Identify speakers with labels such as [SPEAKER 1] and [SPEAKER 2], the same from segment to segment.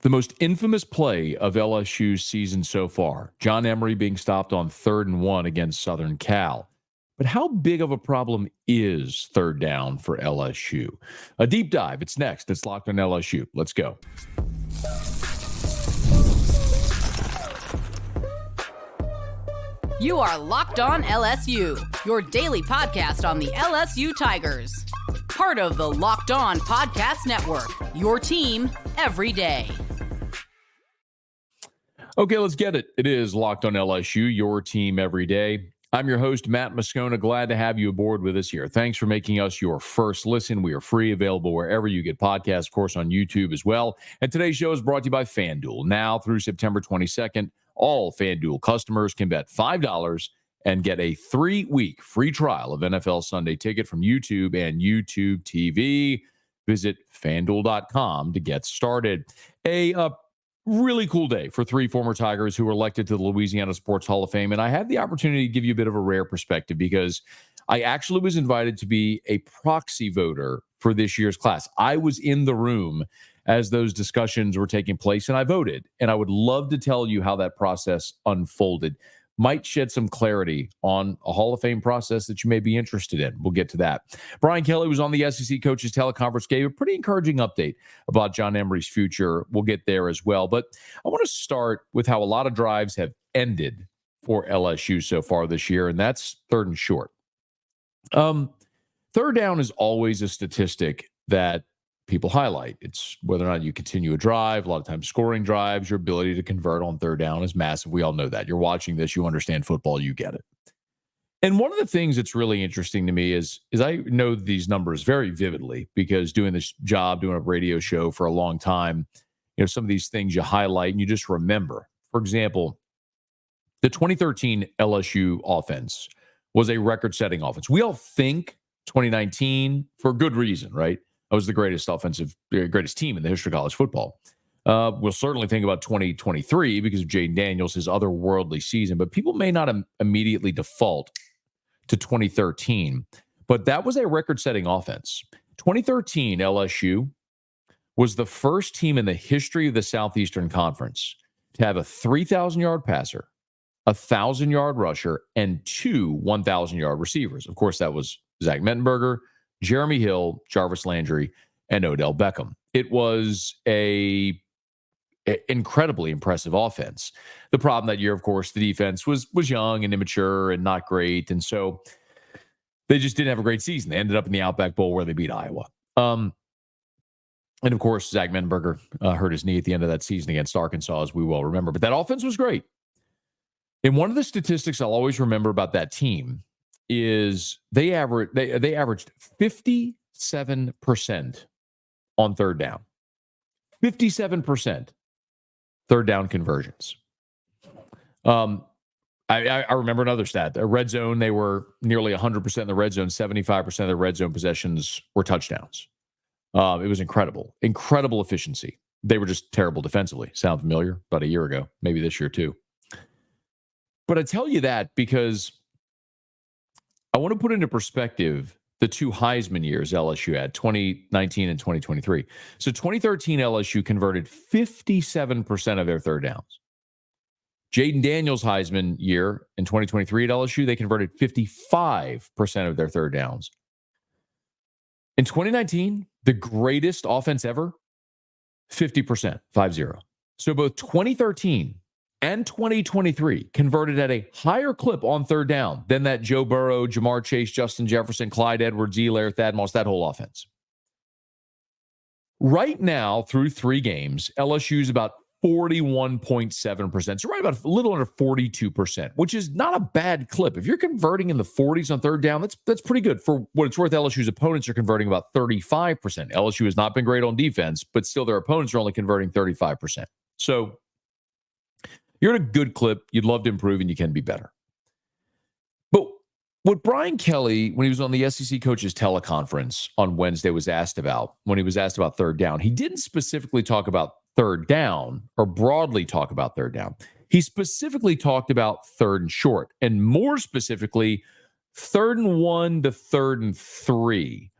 [SPEAKER 1] The most infamous play of LSU's season so far, John Emery being stopped on 3rd and 1 against Southern Cal. But how big of a problem is third down for LSU? A deep dive. It's next. It's Locked on LSU. Let's go.
[SPEAKER 2] You are Locked on LSU, your daily podcast on the LSU Tigers. Part of the Locked On Podcast Network, your team every day.
[SPEAKER 1] Okay, let's get it. It is Locked on LSU, your team every day. I'm your host, Matt Moscona. Glad to have you aboard with us here. Thanks for making us your first listen. We are free, available wherever you get podcasts, of course, on YouTube as well. And today's show is brought to you by FanDuel. Now through September 22nd, all FanDuel customers can bet $5 and get a 3-week free trial of NFL Sunday Ticket from YouTube and YouTube TV. Visit FanDuel.com to get started. A really cool day for 3 former Tigers who were elected to the Louisiana Sports Hall of Fame. And I had the opportunity to give you a bit of a rare perspective because I actually was invited to be a proxy voter for this year's class. I was in the room as those discussions were taking place, and I voted. And I would love to tell you how that process unfolded. Might shed some clarity on a Hall of Fame process that you may be interested in. We'll get to that. Brian Kelly was on the SEC Coaches Teleconference, gave a pretty encouraging update about John Emery's future. We'll get there as well. But I want to start with how a lot of drives have ended for LSU so far this year, and that's 3rd and short. Third down is always a statistic that people highlight. It's whether or not you continue a drive. A lot of times scoring drives, your ability to convert on third down is massive. We all know that. You're watching this, you understand football, you get it. And one of the things that's really interesting to me is I know these numbers very vividly because doing this job, doing a radio show for a long time, some of these things you highlight and you just remember. For example, the 2013 LSU offense was a record-setting offense. We all think 2019 for good reason, right? That was the greatest team in the history of college football. We'll certainly think about 2023 because of Jaden Daniels, his otherworldly season, but people may not immediately default to 2013. But that was a record-setting offense. 2013 LSU was the first team in the history of the Southeastern Conference to have a 3,000-yard passer, a 1,000-yard rusher, and 2 1,000-yard receivers. Of course, that was Zach Mettenberger, Jeremy Hill, Jarvis Landry, and Odell Beckham. It was a incredibly impressive offense. The problem that year, of course, the defense was young and immature and not great, and so they just didn't have a great season. They ended up in the Outback Bowl where they beat Iowa. And of course, Zach Mettenberger hurt his knee at the end of that season against Arkansas, as we well remember. But that offense was great. And one of the statistics I'll always remember about that team is they averaged 57% on third down. 57% third down conversions. I remember another stat. The red zone, they were nearly 100% in the red zone. 75% of the red zone possessions were touchdowns. It was incredible. Incredible efficiency. They were just terrible defensively. Sound familiar? About a year ago. Maybe this year too. But I tell you that because I want to put into perspective the 2 Heisman years LSU had, 2019 and 2023. So 2013 LSU converted 57% of their third downs. Jaden Daniels' Heisman year in 2023 at LSU, they converted 55% of their third downs. In 2019, the greatest offense ever, 50%, 5-0. So both 2013 and 2023 converted at a higher clip on third down than that Joe Burrow, Jamar Chase, Justin Jefferson, Clyde Edwards-Helaire, Thad Moss, that whole offense. Right now, through 3 games, LSU's about 41.7%. So right about a little under 42%, which is not a bad clip. If you're converting in the 40s on third down, that's pretty good. For what it's worth, LSU's opponents are converting about 35%. LSU has not been great on defense, but still their opponents are only converting 35%. So you're at a good clip. You'd love to improve, and you can be better. But what Brian Kelly, when he was on the SEC Coaches Teleconference on Wednesday, was asked about, when he was asked about third down, he didn't specifically talk about third down or broadly talk about third down. He specifically talked about 3rd and short, and more specifically, 3rd and 1 to 3rd and 3.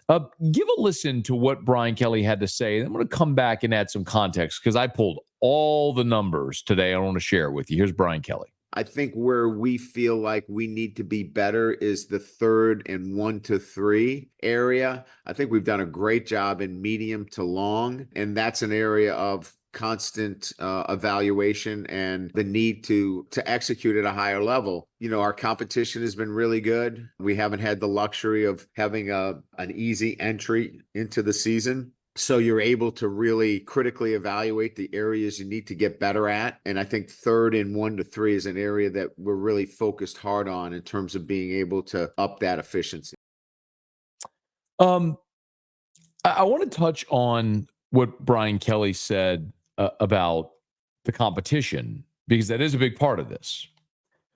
[SPEAKER 1] Give a listen to what Brian Kelly had to say. And I'm going to come back and add some context because I pulled all the numbers today. I want to share it with you. Here's Brian Kelly.
[SPEAKER 3] I think where we feel like we need to be better is the 3rd and 1 to 3 area. I think we've done a great job in medium to long, and that's an area of constant evaluation and the need to execute at a higher level. Our competition has been really good. We haven't had the luxury of having an easy entry into the season. So you're able to really critically evaluate the areas you need to get better at. And I think 3rd and 1 to 3 is an area that we're really focused hard on in terms of being able to up that efficiency.
[SPEAKER 1] I want to touch on what Brian Kelly said about the competition, because that is a big part of this.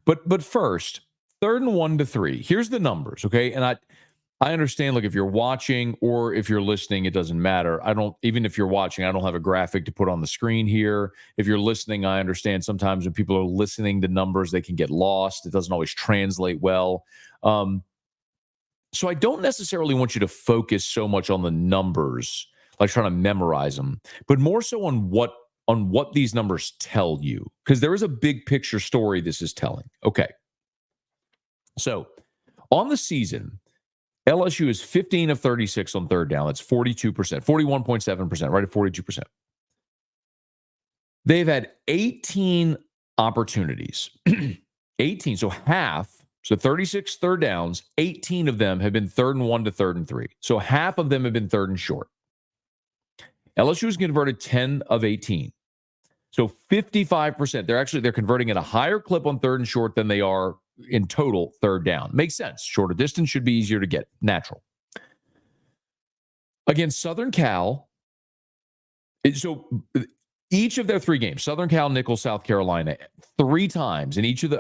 [SPEAKER 1] But first, 3rd and 1 to 3. Here's the numbers, okay? And I understand, look, if you're watching or if you're listening, it doesn't matter. Even if you're watching, I don't have a graphic to put on the screen here. If you're listening, I understand sometimes when people are listening to numbers, they can get lost. It doesn't always translate well. So I don't necessarily want you to focus so much on the numbers, like trying to memorize them, but more so on what these numbers tell you, because there is a big picture story this is telling. Okay. So on the season, LSU is 15 of 36 on 3rd down. That's 42%, 41.7%, right at 42%. They've had 18 opportunities. 18, so half. So 36 3rd downs, 18 of them have been 3rd and 1 to 3rd and 3. So half of them have been 3rd and short. LSU has converted 10 of 18. So 55%. They're converting at a higher clip on 3rd and short than they are in total 3rd down. Makes sense. Shorter distance should be easier to get. Natural. Against Southern Cal, so each of their 3 games, Southern Cal, Nicholls, South Carolina, 6 times in each of the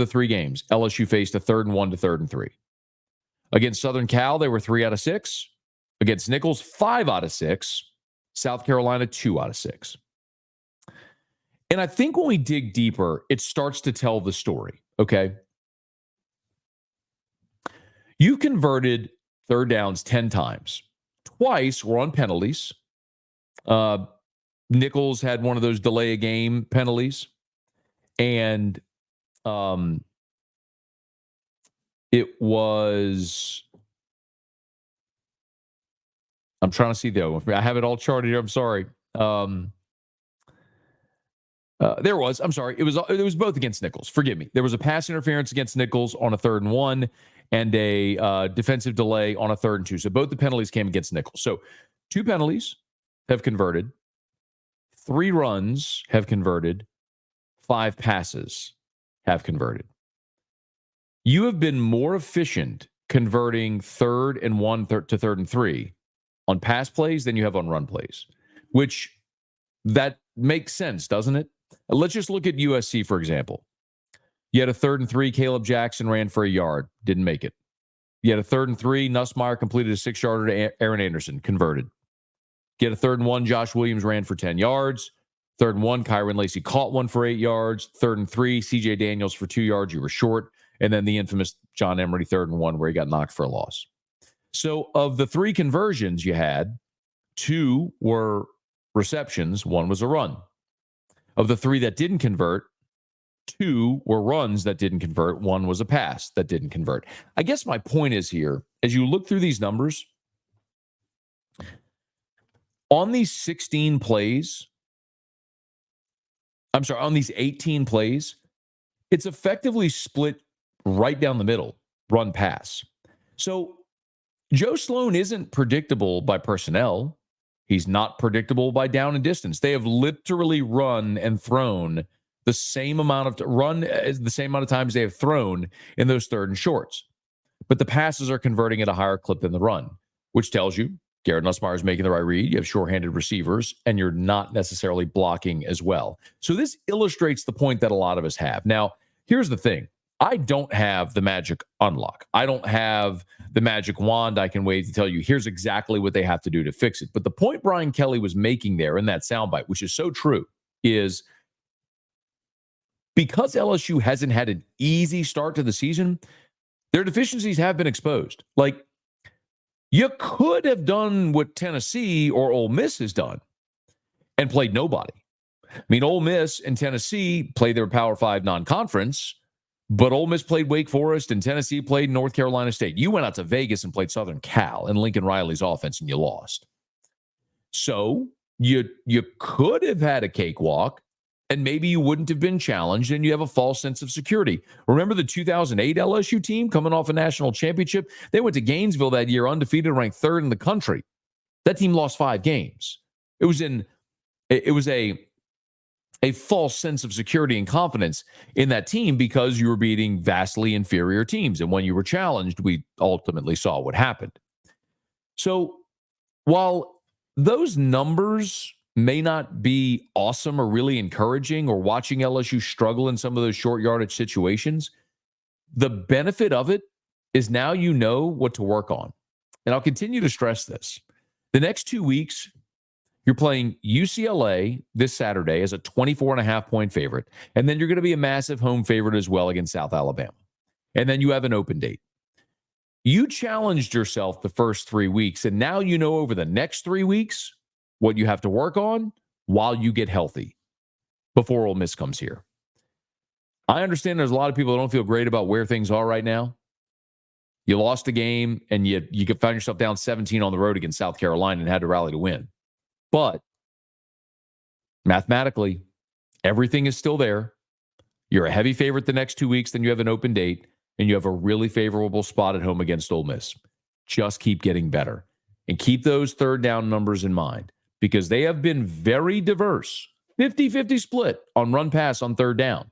[SPEAKER 1] 3 games, LSU faced a 3rd and 1 to 3rd and 3. Against Southern Cal, they were 3 out of 6. Against Nicholls, 5 out of 6. South Carolina, 2 out of 6. And I think when we dig deeper, it starts to tell the story, okay? You converted 3rd downs 10 times. Twice were on penalties. Nicholls had one of those delay a game penalties. And it was... I'm trying to see though. I have it all charted here. I'm sorry. There was. I'm sorry. It was both against Nicholls. Forgive me. There was a pass interference against Nicholls on a 3rd and 1 and a defensive delay on a 3rd and 2. So both the penalties came against Nicholls. So 2 penalties have converted. 3 runs have converted. 5 passes have converted. You have been more efficient converting 3rd and 1 to 3rd and 3 on pass plays than you have on run plays, which that makes sense, doesn't it? Let's just look at USC, for example. You had a 3rd and 3, Caleb Jackson ran for a yard, didn't make it. You had a 3rd and 3, Nussmeier completed a 6-yarder to Aaron Anderson, converted. You had a 3rd and 1, Josh Williams ran for 10 yards. 3rd and 1, Kyron Lacey caught one for 8 yards. 3rd and 3, CJ Daniels for 2 yards, you were short. And then the infamous John Emery 3rd and 1 where he got knocked for a loss. So of the 3 conversions you had, 2 were receptions, 1 was a run. Of the 3 that didn't convert, 2 were runs that didn't convert, 1 was a pass that didn't convert. I guess my point is here, as you look through these numbers, on these 16 plays, on these 18 plays, it's effectively split right down the middle, run pass. So Joe Sloan isn't predictable by personnel. He's not predictable by down and distance. They have literally run and thrown the same amount of times they have thrown in those 3rd and shorts. But the passes are converting at a higher clip than the run, which tells you Garrett Nussmeier is making the right read. You have short-handed receivers, and you're not necessarily blocking as well. So this illustrates the point that a lot of us have. Now, here's the thing. I don't have the magic unlock. I don't have the magic wand I can wave to tell you here's exactly what they have to do to fix it. But the point Brian Kelly was making there in that soundbite, which is so true, is because LSU hasn't had an easy start to the season, Their deficiencies have been exposed. Like, you could have done what Tennessee or Ole Miss has done and played nobody. I mean, Ole Miss and Tennessee played their Power 5 non-conference, but Ole Miss played Wake Forest and Tennessee played North Carolina State. You went out to Vegas and played Southern Cal and Lincoln Riley's offense, and you lost. So you could have had a cakewalk, and maybe you wouldn't have been challenged, and you have a false sense of security. Remember the 2008 LSU team coming off a national championship? They went to Gainesville that year undefeated, ranked third in the country. That team lost 5 games. It was a false sense of security and confidence in that team because you were beating vastly inferior teams. And when you were challenged, we ultimately saw what happened. So while those numbers may not be awesome or really encouraging, or watching LSU struggle in some of those short yardage situations, the benefit of it is now you know what to work on. And I'll continue to stress this. The next 2 weeks, you're playing UCLA this Saturday as a 24.5-point favorite. And then you're going to be a massive home favorite as well against South Alabama. And then you have an open date. You challenged yourself the first 3 weeks, and now you know over the next 3 weeks what you have to work on while you get healthy before Ole Miss comes here. I understand there's a lot of people that don't feel great about where things are right now. You lost a game, and you found yourself down 17 on the road against South Carolina and had to rally to win. But mathematically, everything is still there. You're a heavy favorite the next 2 weeks, then you have an open date, and you have a really favorable spot at home against Ole Miss. Just keep getting better. And keep those third down numbers in mind, because they have been very diverse. 50-50 split on run pass on third down.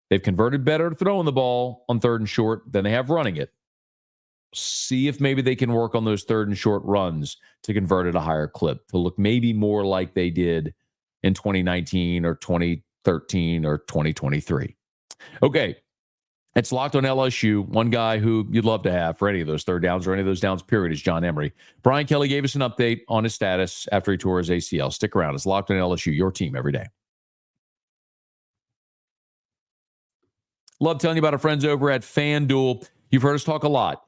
[SPEAKER 1] They've converted better to throwing the ball on third and short than they have running it. See if maybe they can work on those third and short runs to convert at a higher clip, to look maybe more like they did in 2019 or 2013 or 2023. Okay, it's Locked on LSU. One guy who you'd love to have for any of those third downs or any of those downs, period, is John Emery. Brian Kelly gave us an update on his status after he tore his ACL. Stick around. It's Locked on LSU, your team every day. Love telling you about our friends over at FanDuel. You've heard us talk a lot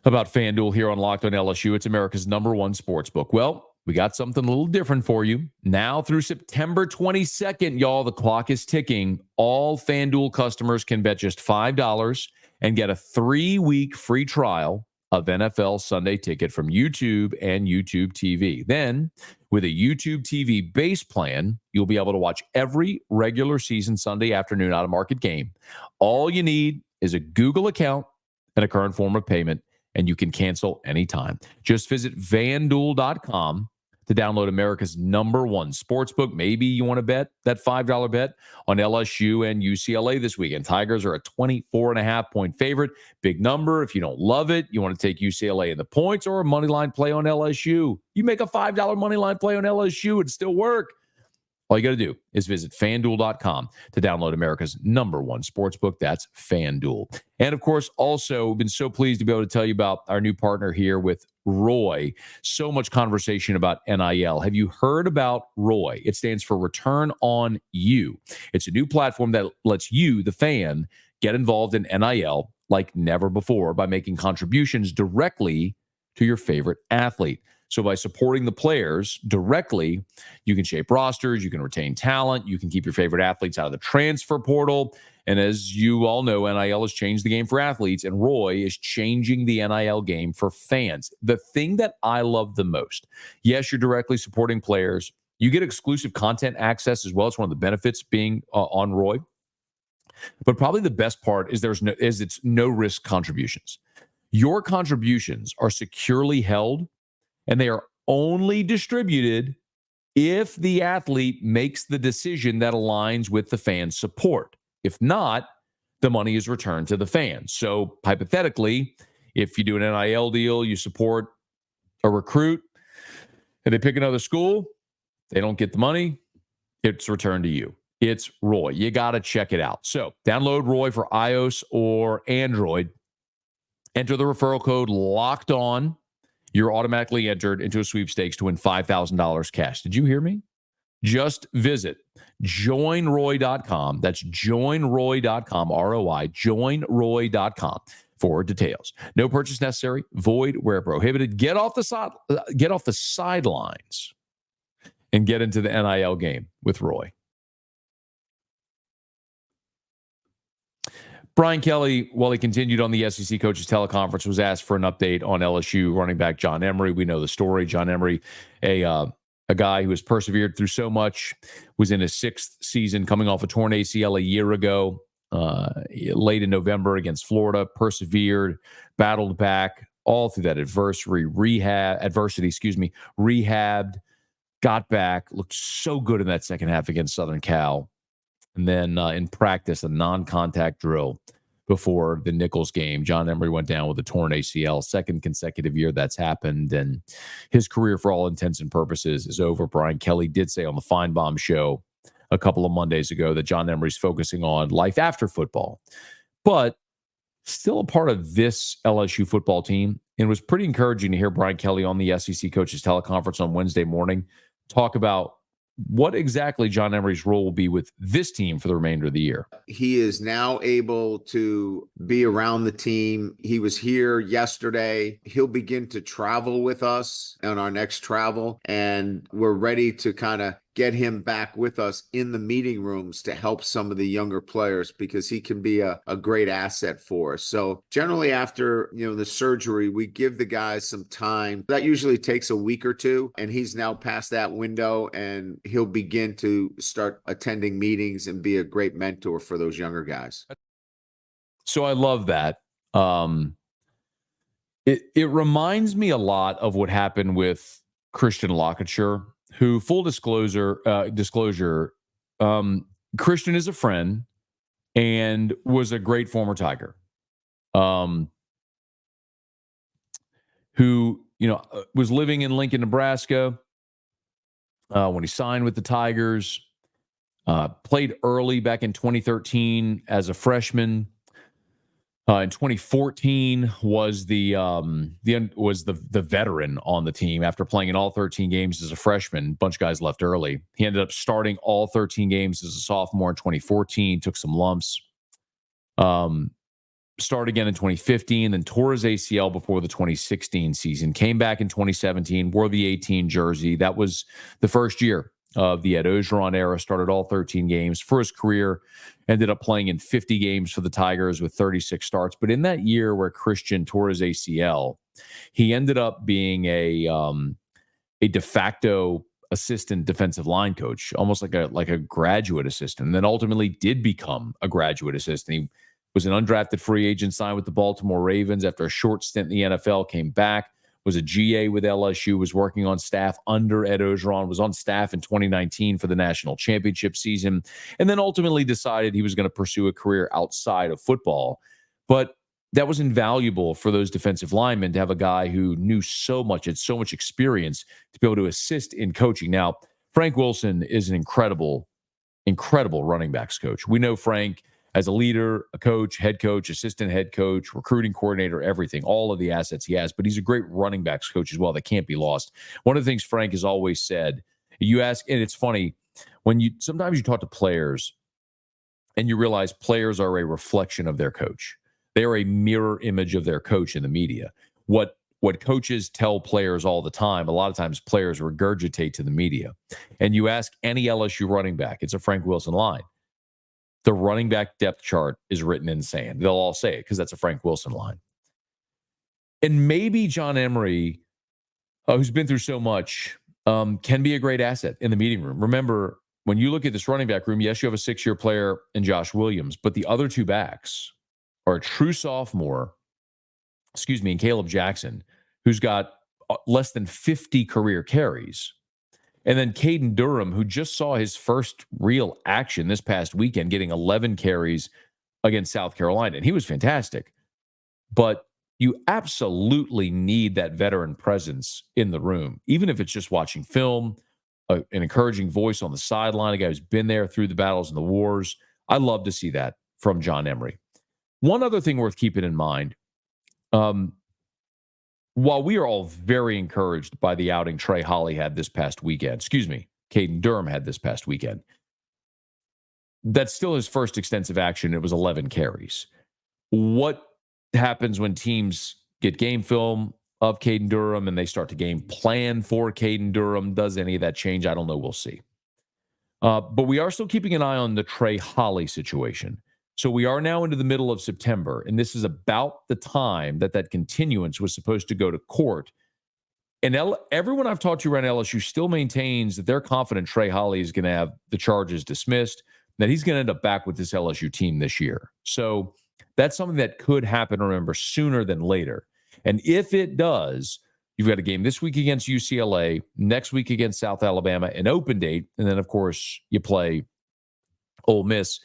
[SPEAKER 1] about FanDuel here on Locked on LSU. It's America's #1 sportsbook. Well, we got something a little different for you. Now through September 22nd, y'all, the clock is ticking. All FanDuel customers can bet just $5 and get a 3-week free trial of NFL Sunday Ticket from YouTube and YouTube TV. Then, with a YouTube TV base plan, you'll be able to watch every regular season Sunday afternoon out-of-market game. All you need is a Google account and a current form of payment, and you can cancel anytime. Just visit FanDuel.com to download America's #1 sportsbook. Maybe you want to bet that $5 bet on LSU and UCLA this weekend. Tigers are a 24.5-point favorite. Big number. If you don't love it, you want to take UCLA in the points or a money line play on LSU. You make a $5 money line play on LSU, it'd still work. All you got to do is visit FanDuel.com to download America's #1 sportsbook. That's FanDuel. And, of course, also, we've been so pleased to be able to tell you about our new partner here with Roy. So much conversation about NIL. Have you heard about Roy? It stands for Return on You. It's a new platform that lets you, the fan, get involved in NIL like never before by making contributions directly to your favorite athlete. So by supporting the players directly, you can shape rosters, you can retain talent, you can keep your favorite athletes out of the transfer portal. And as you all know, NIL has changed the game for athletes, and Roy is changing the NIL game for fans. The thing that I love the most, yes, you're directly supporting players. You get exclusive content access as well. It's one of the benefits being on Roy. But probably the best part is it's no risk contributions. Your contributions are securely held, and they are only distributed if the athlete makes the decision that aligns with the fan's support. If not, the money is returned to the fans. So hypothetically, if you do an NIL deal, you support a recruit, and they pick another school, they don't get the money, it's returned to you. It's Roy. You got to check it out. So download Roy for iOS or Android. Enter the referral code Locked On. You're automatically entered into a sweepstakes to win $5,000 cash. Did you hear me? Just visit joinroy.com. That's joinroy.com, ROI, joinroy.com for details. No purchase necessary. Void where prohibited. Get off the sidelines and get into the NIL game with Roy. Brian Kelly, while he continued on the SEC coaches teleconference, was asked for an update on LSU running back John Emery. We know the story. John Emery, a guy who has persevered through so much, was in his 6th season, coming off a torn ACL a year ago, late in November against Florida, persevered, battled back all through that adversity, rehabbed, got back, looked so good in that second half against Southern Cal. And then in practice, a non-contact drill before the Nichols game, John Emery went down with a torn ACL, 2nd consecutive year that's happened. And his career, for all intents and purposes, is over. Brian Kelly did say on the Feinbaum show a couple of Mondays ago that John Emery's focusing on life after football, but still a part of this LSU football team. And it was pretty encouraging to hear Brian Kelly on the SEC coaches teleconference on Wednesday morning talk about what exactly John Emery's role will be with this team for the remainder of the year.
[SPEAKER 3] He is now able to be around the team. He was here yesterday. He'll begin to travel with us on our next travel, and we're ready to kind of get him back with us in the meeting rooms to help some of the younger players, because he can be a great asset for us. So generally after, the surgery, we give the guys some time. That usually takes a week or two, and he's now past that window, and he'll begin to start attending meetings and be a great mentor for those younger guys.
[SPEAKER 1] So I love that. It reminds me a lot of what happened with Christian Locketshire, who, full disclosure, Christian is a friend and was a great former Tiger, who, was living in Lincoln, Nebraska when he signed with the Tigers, played early back in 2013 as a freshman. In 2014 was the veteran on the team after playing in all 13 games as a freshman. A bunch of guys left early. He ended up starting all 13 games as a sophomore in 2014, took some lumps. Started again in 2015, then tore his ACL before the 2016 season. Came back in 2017, wore the 18 jersey. That was the first year of the Ed Ogeron era. Started all 13 games for his career. Ended up playing in 50 games for the Tigers with 36 starts. But in that year where Christian tore his ACL, he ended up being a de facto assistant defensive line coach, almost like a graduate assistant, and then ultimately did become a graduate assistant. He was an undrafted free agent, signed with the Baltimore Ravens after a short stint in the NFL, came back, was a GA with LSU, was working on staff under Ed Ogeron, was on staff in 2019 for the national championship season, and then ultimately decided he was going to pursue a career outside of football. But that was invaluable for those defensive linemen to have a guy who knew so much, had so much experience to be able to assist in coaching. Now, Frank Wilson is an incredible running backs coach. We know Frank as a leader, a coach, head coach, assistant head coach, recruiting coordinator, everything, all of the assets he has. But he's a great running backs coach as well that can't be lost. One of the things Frank has always said, you ask, and it's funny, sometimes you talk to players and you realize players are a reflection of their coach. They are a mirror image of their coach in the media. What coaches tell players all the time, a lot of times players regurgitate to the media. And you ask any LSU running back, it's a Frank Wilson line. The running back depth chart is written in sand. They'll all say it because that's a Frank Wilson line. And maybe John Emery, who's been through so much, can be a great asset in the meeting room. Remember, when you look at this running back room, yes, you have a 6-year player in Josh Williams, but the other two backs are a true sophomore, and Caleb Jackson, who's got less than 50 career carries. And then Caden Durham, who just saw his first real action this past weekend, getting 11 carries against South Carolina. And he was fantastic. But you absolutely need that veteran presence in the room, even if it's just watching film, an encouraging voice on the sideline, a guy who's been there through the battles and the wars. I love to see that from John Emery. One other thing worth keeping in mind, while we are all very encouraged by the outing Trey Holly had this past weekend, Caden Durham had this past weekend, that's still his first extensive action. It was 11 carries. What happens when teams get game film of Caden Durham and they start to game plan for Caden Durham. Does any of that change? I don't know. We'll see. But we are still keeping an eye on the Trey Holly situation. So we are now into the middle of September, and this is about the time that continuance was supposed to go to court. And everyone I've talked to around LSU still maintains that they're confident Trey Holly is going to have the charges dismissed, that he's going to end up back with this LSU team this year. So that's something that could happen, remember, sooner than later. And if it does, you've got a game this week against UCLA, next week against South Alabama, an open date, and then, of course, you play Ole Miss.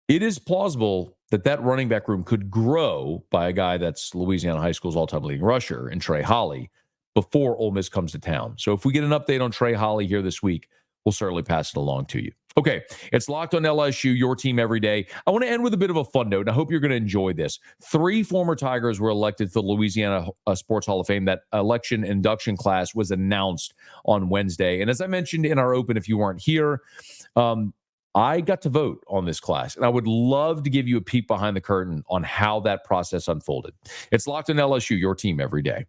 [SPEAKER 1] It is plausible that running back room could grow by a guy that's Louisiana High School's all-time leading rusher in Trey Holly before Ole Miss comes to town. So if we get an update on Trey Holly here this week, we'll certainly pass it along to you. Okay, it's Locked on LSU, your team every day. I want to end with a bit of a fun note, and I hope you're going to enjoy this. 3 former Tigers were elected to the Louisiana Sports Hall of Fame. That election induction class was announced on Wednesday. And as I mentioned in our open, if you weren't here, I got to vote on this class, and I would love to give you a peek behind the curtain on how that process unfolded. It's Locked on LSU, your team every day.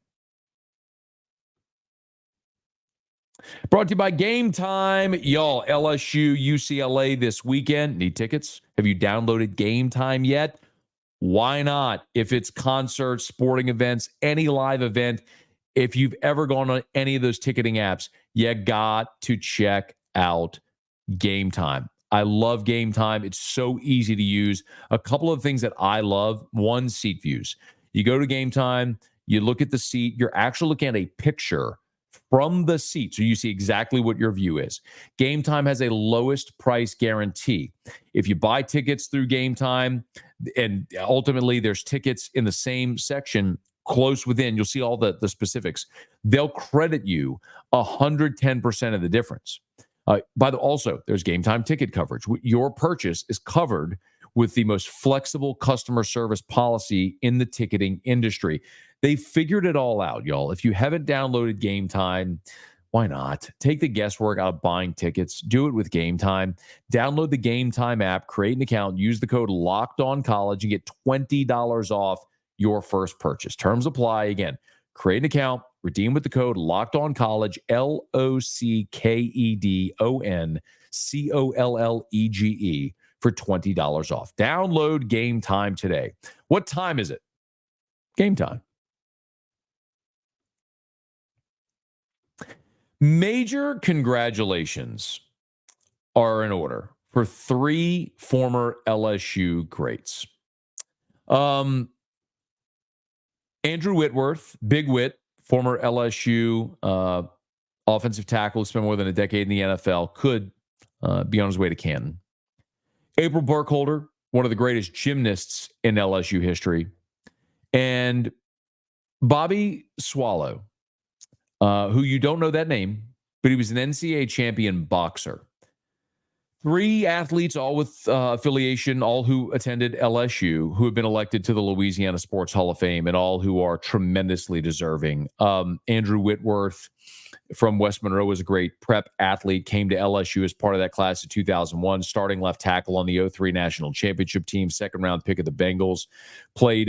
[SPEAKER 1] Brought to you by Gametime. Y'all, LSU, UCLA this weekend. Need tickets? Have you downloaded Gametime yet? Why not? If it's concerts, sporting events, any live event, if you've ever gone on any of those ticketing apps, you got to check out Gametime. I love Gametime. It's so easy to use. A couple of things that I love. One, seat views. You go to Gametime, you look at the seat, you're actually looking at a picture from the seat, so you see exactly what your view is. Gametime has a lowest price guarantee. If you buy tickets through Gametime, and ultimately there's tickets in the same section close within, you'll see all the specifics. They'll credit you 110% of the difference. Also, there's Gametime ticket coverage. Your purchase is covered with the most flexible customer service policy in the ticketing industry. They figured it all out, y'all. If you haven't downloaded Gametime, why not? Take the guesswork out of buying tickets. Do it with Gametime. Download the Gametime app, create an account, use the code LOCKEDONCollege, and get $20 off your first purchase. Terms apply. Again, create an account, redeem with the code LOCKEDONCollege, LOCKEDONCOLLEGE for $20 off. Download Gametime today. What time is it? Gametime. Major congratulations are in order for 3 former LSU greats. Andrew Whitworth, Big Whit, former LSU offensive tackle, spent more than a decade in the NFL, could be on his way to Canton. April Burkholder, one of the greatest gymnasts in LSU history. And Bobby Swallow, who you don't know that name, but he was an NCAA champion boxer. 3 athletes, all with affiliation, all who attended LSU, who have been elected to the Louisiana Sports Hall of Fame, and all who are tremendously deserving. Andrew Whitworth from West Monroe was a great prep athlete, came to LSU as part of that class of 2001, starting left tackle on the 2003 national championship team, second-round pick of the Bengals, played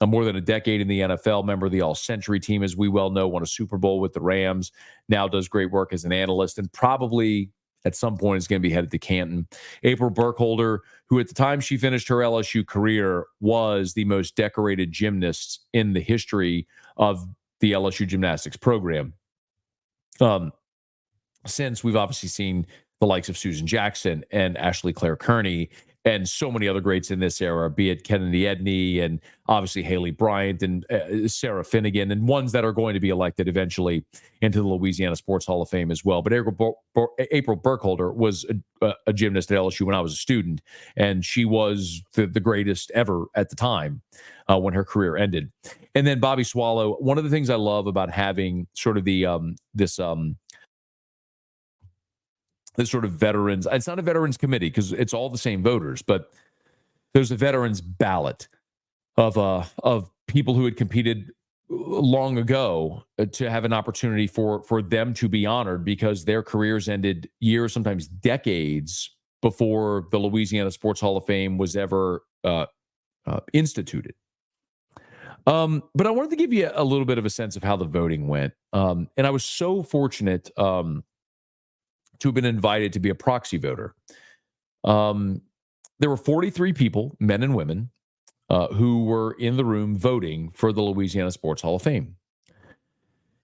[SPEAKER 1] more than a decade in the NFL, member of the All-Century team, as we well know, won a Super Bowl with the Rams, now does great work as an analyst, and probably at some point is going to be headed to Canton. April Burkholder, who at the time she finished her LSU career was the most decorated gymnast in the history of the LSU gymnastics program. Since we've obviously seen the likes of Susan Jackson and Ashley Claire Kearney and so many other greats in this era, be it Kennedy Edney and obviously Haley Bryant and Sarah Finnegan, and ones that are going to be elected eventually into the Louisiana Sports Hall of Fame as well. But April Burkholder was a gymnast at LSU when I was a student, and she was the greatest ever at the time when her career ended. And then Bobby Swallow, one of the things I love about having sort of the this sort of veterans, it's not a veterans committee because it's all the same voters, but there's a veterans ballot of people who had competed long ago to have an opportunity for them to be honored because their careers ended years, sometimes decades before the Louisiana Sports Hall of Fame was ever instituted. But I wanted to give you a little bit of a sense of how the voting went. And I was so fortunate to have been invited to be a proxy voter. There were 43 people, men and women, who were in the room voting for the Louisiana Sports Hall of Fame.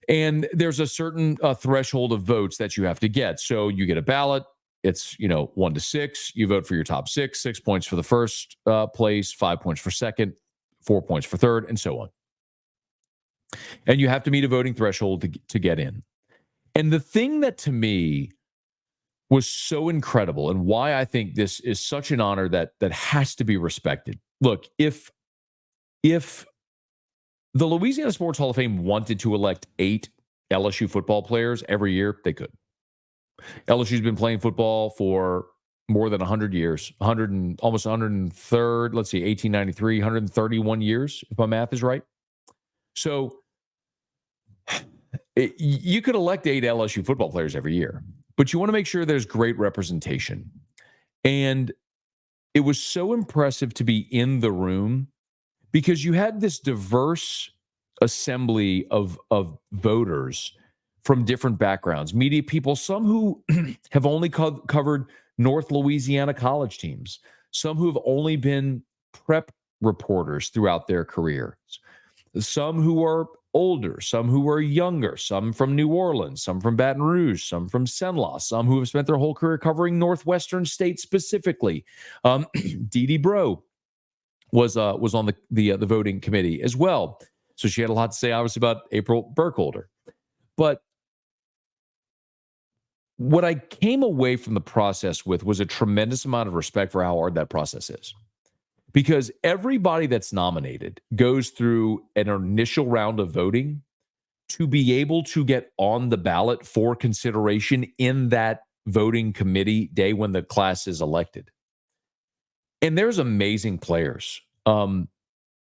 [SPEAKER 1] And there's a certain threshold of votes that you have to get. So you get a ballot. It's 1 to 6. You vote for your top 6. 6 points for the first place, 5 points for second, 4 points for third, and so on. And you have to meet a voting threshold to get in. And the thing that to me was so incredible, and why I think this is such an honor that has to be respected. Look, if the Louisiana Sports Hall of Fame wanted to elect 8 LSU football players every year, they could. LSU's been playing football for more than 100 years, almost 103rd, 1893, 131 years, if my math is right. So you could elect 8 LSU football players every year, but you want to make sure there's great representation. And it was so impressive to be in the room because you had this diverse assembly of voters from different backgrounds, media people, some who have only covered North Louisiana college teams, some who have only been prep reporters throughout their careers, some who are older, some who are younger, some from New Orleans, some from Baton Rouge, some from Cenla, some who have spent their whole career covering Northwestern states specifically. Dee Dee Bro was on the voting committee as well. So she had a lot to say, obviously, about April Burkholder. But what I came away from the process with was a tremendous amount of respect for how hard that process is. Because everybody that's nominated goes through an initial round of voting to be able to get on the ballot for consideration in that voting committee day when the class is elected. And there's amazing players. Ben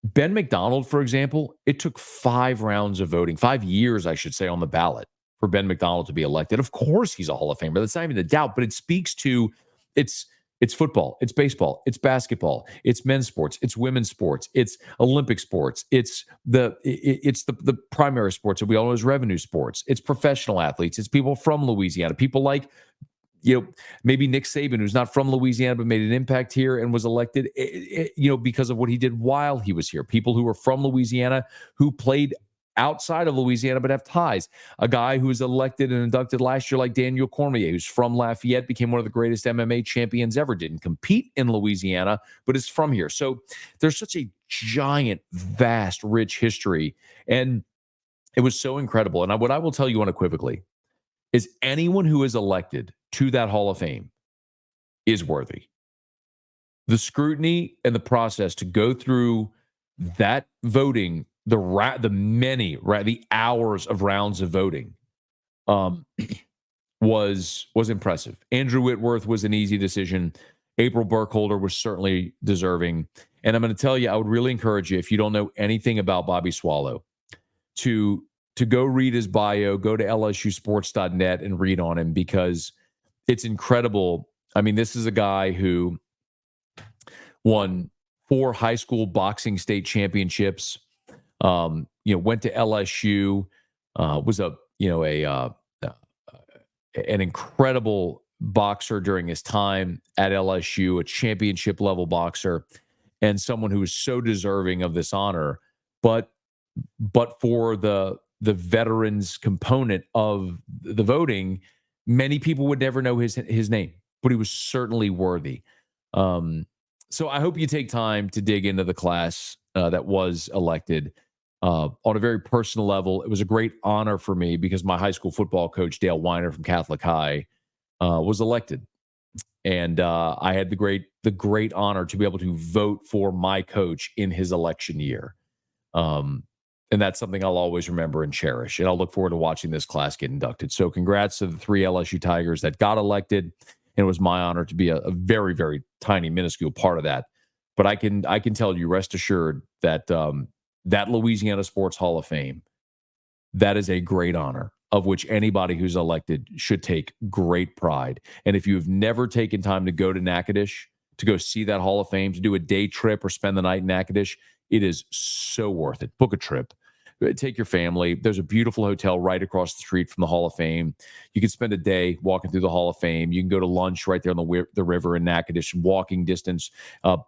[SPEAKER 1] McDonald, for example, it took 5 rounds of voting, 5 years, I should say, on the ballot for Ben McDonald to be elected. Of course, he's a Hall of Famer. That's not even a doubt, but it speaks to it's football, it's baseball, it's basketball, it's men's sports, it's women's sports, it's Olympic sports, it's the primary sports that we all know as revenue sports, it's professional athletes, it's people from Louisiana, people like maybe Nick Saban, who's not from Louisiana but made an impact here and was elected, because of what he did while he was here. People who were from Louisiana who played outside of Louisiana but have ties. A guy who was elected and inducted last year like Daniel Cormier, who's from Lafayette, became one of the greatest MMA champions ever, didn't compete in Louisiana, but is from here. So there's such a giant, vast, rich history. And it was so incredible. And what I will tell you unequivocally is anyone who is elected to that Hall of Fame is worthy. The scrutiny and the process to go through that voting, the hours of rounds of voting, was impressive. Andrew Whitworth was an easy decision. April Burkholder was certainly deserving. And I'm going to tell you, I would really encourage you, if you don't know anything about Bobby Swallow, to go read his bio, go to lsusports.net and read on him, because it's incredible. I mean, this is a guy who won 4 high school boxing state championships, went to LSU, was an incredible boxer during his time at LSU, a championship level boxer, and someone who is so deserving of this honor. But for the veterans component of the voting, many people would never know his name, but he was certainly worthy. So I hope you take time to dig into the class that was elected. On a very personal level, it was a great honor for me because my high school football coach, Dale Weiner from Catholic High, was elected. And I had the great honor to be able to vote for my coach in his election year. And that's something I'll always remember and cherish. And I'll look forward to watching this class get inducted. So congrats to the 3 LSU Tigers that got elected. And it was my honor to be a very, very tiny, minuscule part of that. But I can tell you, rest assured, that that Louisiana Sports Hall of Fame, that is a great honor of which anybody who's elected should take great pride. And if you've never taken time to go to Natchitoches to go see that Hall of Fame, to do a day trip or spend the night in Natchitoches, It is so worth it. Book a trip. Take your family. There's a beautiful hotel right across the street from the Hall of Fame. You can spend a day walking through the Hall of Fame. You can go to lunch right there on the river in Natchitoches, walking distance,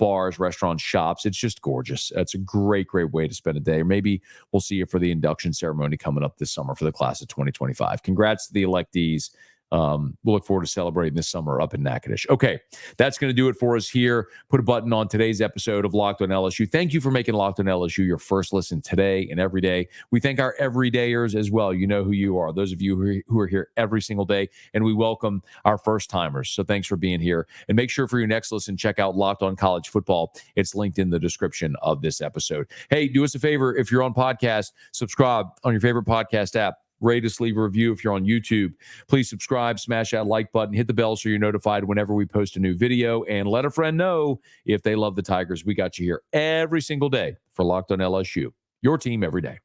[SPEAKER 1] bars, restaurants, shops. It's just gorgeous. It's a great, great way to spend a day. Or maybe we'll see you for the induction ceremony coming up this summer for the class of 2025. Congrats to the electees. We'll look forward to celebrating this summer up in Natchitoches. Okay, that's going to do it for us here. Put a button on today's episode of Locked on LSU. Thank you for making Locked on LSU your first listen today and every day. We thank our everydayers as well. You know who you are. Those of you who are here every single day, and we welcome our first timers. So thanks for being here. And make sure for your next listen, check out Locked on College Football. It's linked in the description of this episode. Hey, do us a favor. If you're on podcast, subscribe on your favorite podcast app. Rate us, leave a review if you're on YouTube. Please subscribe, smash that like button, hit the bell so you're notified whenever we post a new video, and let a friend know if they love the Tigers. We got you here every single day for Locked on LSU, your team every day.